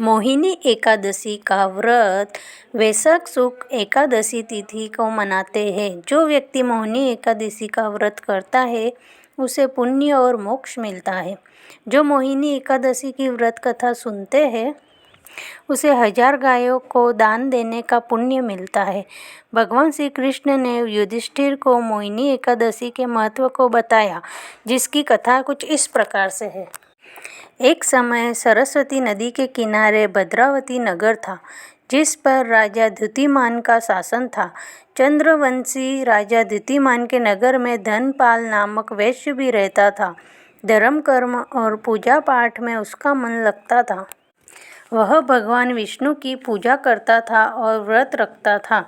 मोहिनी एकादशी का व्रत वैशाख शुक्ल एकादशी तिथि को मनाते हैं। जो व्यक्ति मोहिनी एकादशी का व्रत करता है उसे पुण्य और मोक्ष मिलता है। जो मोहिनी एकादशी की व्रत कथा सुनते हैं उसे 1000 गायों को दान देने का पुण्य मिलता है। भगवान श्री कृष्ण ने युधिष्ठिर को मोहिनी एकादशी के महत्व को बताया, जिसकी कथा कुछ इस प्रकार से है। एक समय सरस्वती नदी के किनारे भद्रावती नगर था, जिस पर राजा द्युतिमान का शासन था। चंद्रवंशी राजा द्युतिमान के नगर में धनपाल नामक वैश्य भी रहता था। धर्म कर्म और पूजा पाठ में उसका मन लगता था। वह भगवान विष्णु की पूजा करता था और व्रत रखता था।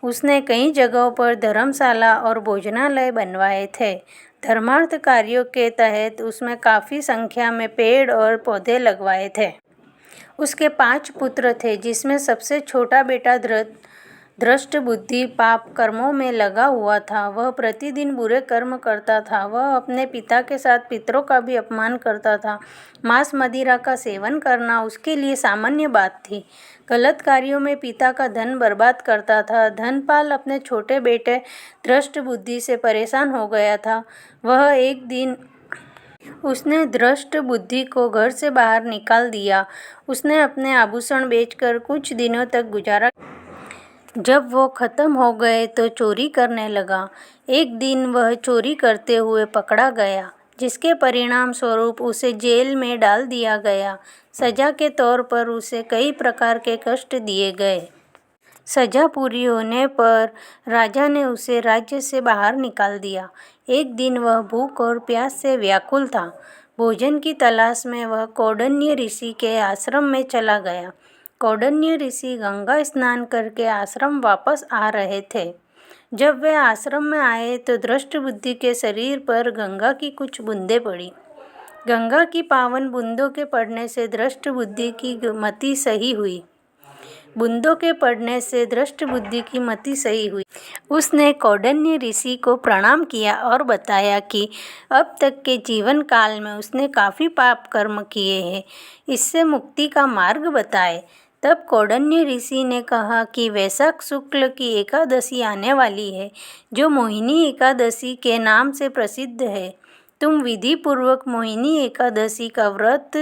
उसने कई जगहों पर धर्मशाला और भोजनालय बनवाए थे। धर्मार्थ कार्यों के तहत उसमें काफ़ी संख्या में पेड़ और पौधे लगवाए थे। उसके 5 पुत्र थे, जिसमें सबसे छोटा बेटा धृष्ट बुद्धि पाप कर्मों में लगा हुआ था। वह प्रतिदिन बुरे कर्म करता था। वह अपने पिता के साथ पितरों का भी अपमान करता था। मांस मदिरा का सेवन करना उसके लिए सामान्य बात थी। गलत कार्यों में पिता का धन बर्बाद करता था। धनपाल अपने छोटे बेटे धृष्ट बुद्धि से परेशान हो गया था। वह एक दिन उसने धृष्ट बुद्धि को घर से बाहर निकाल दिया। उसने अपने आभूषण बेचकर कुछ दिनों तक गुजारा। जब वो खत्म हो गए तो चोरी करने लगा। एक दिन वह चोरी करते हुए पकड़ा गया, जिसके परिणाम स्वरूप उसे जेल में डाल दिया गया। सजा के तौर पर उसे कई प्रकार के कष्ट दिए गए। सजा पूरी होने पर राजा ने उसे राज्य से बाहर निकाल दिया। एक दिन वह भूख और प्यास से व्याकुल था। भोजन की तलाश में वह कौंडिन्य ऋषि के आश्रम में चला गया। कौंडिन्य ऋषि गंगा स्नान करके आश्रम वापस आ रहे थे। जब वे आश्रम में आए तो धृष्ट बुद्धि के शरीर पर गंगा की कुछ बूंदें पड़ी। गंगा की पावन बूंदों के पड़ने से धृष्ट बुद्धि की मति सही हुई। बूंदों के पड़ने से धृष्ट बुद्धि की मति सही हुई। उसने कौंडिन्य ऋषि को प्रणाम किया और बताया कि अब तक के जीवन काल में उसने काफ़ी पाप कर्म किए हैं, इससे मुक्ति का मार्ग बताए। तब कौंडिन्य ऋषि ने कहा कि वैशाख शुक्ल की एकादशी आने वाली है, जो मोहिनी एकादशी के नाम से प्रसिद्ध है। तुम विधि पूर्वक मोहिनी एकादशी का व्रत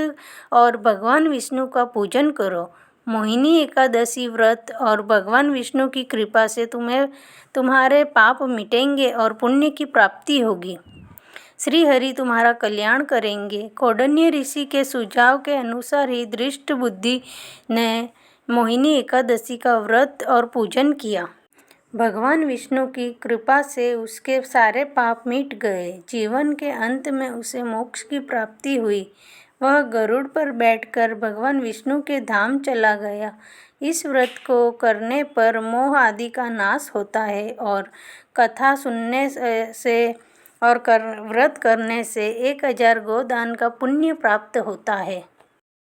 और भगवान विष्णु का पूजन करो। मोहिनी एकादशी व्रत और भगवान विष्णु की कृपा से तुम्हारे पाप मिटेंगे और पुण्य की प्राप्ति होगी। श्री हरि तुम्हारा कल्याण करेंगे। कौंडिन्य ऋषि के सुझाव के अनुसार ही धृष्ट बुद्धि ने मोहिनी एकादशी का व्रत और पूजन किया। भगवान विष्णु की कृपा से उसके सारे पाप मिट गए। जीवन के अंत में उसे मोक्ष की प्राप्ति हुई। वह गरुड़ पर बैठकर भगवान विष्णु के धाम चला गया। इस व्रत को करने पर मोह आदि का नाश होता है और कथा सुनने से और व्रत करने से 1000 गोदान का पुण्य प्राप्त होता है।